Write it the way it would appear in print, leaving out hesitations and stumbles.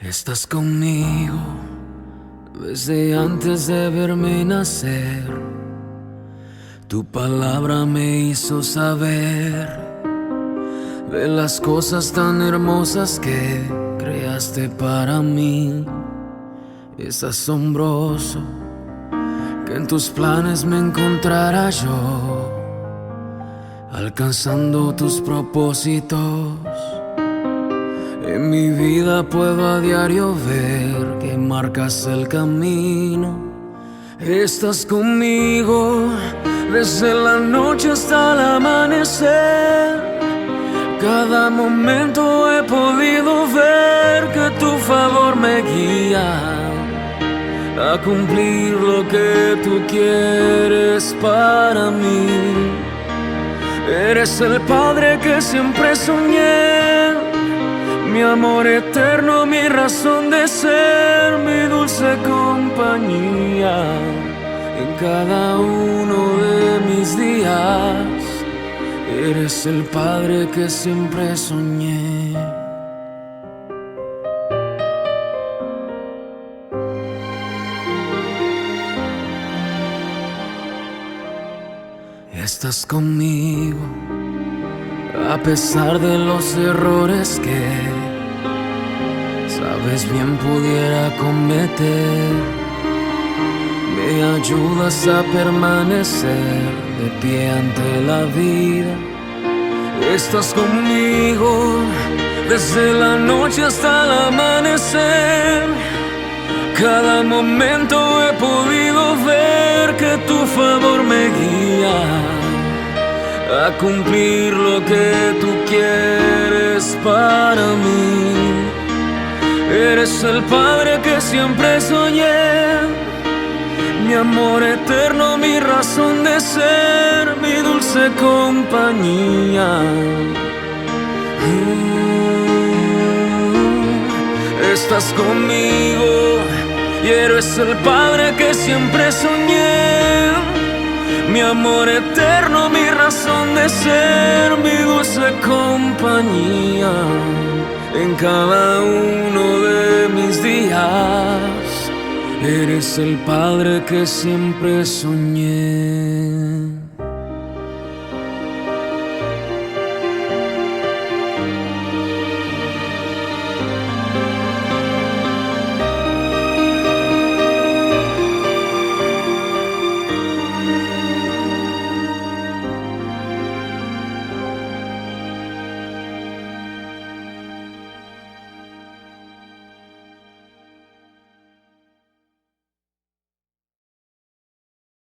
Estás conmigo desde antes de verme nacer. Tu palabra me hizo saber de las cosas tan hermosas que creaste para mí. Es asombroso que en tus planes me encontrara yo, alcanzando tus propósitos. En mi vida puedo a diario ver que marcas el camino. Estás conmigo desde la noche hasta el amanecer. Cada momento he podido ver que tu favor me guía a cumplir lo que tú quieres para mí. Eres el Padre que siempre soñé, mi amor eterno, mi razón de ser, mi dulce compañía en cada uno de mis días. Eres el Padre que siempre soñé. Estás conmigo a pesar de los errores que sabes bien pudiera cometer. Me ayudas a permanecer de pie ante la vida. Estás conmigo desde la noche hasta el amanecer. Cada momento he podido ver que tu favor me guía a cumplir lo que tú quieres para mí. Eres el Padre que siempre soñé, mi amor eterno, mi razón de ser, mi dulce compañía. Estás conmigo y eres el Padre que siempre soñé, mi amor eterno, mi razón de ser, mi dulce compañía en cada uno de mis días. Eres el Padre que siempre soñé.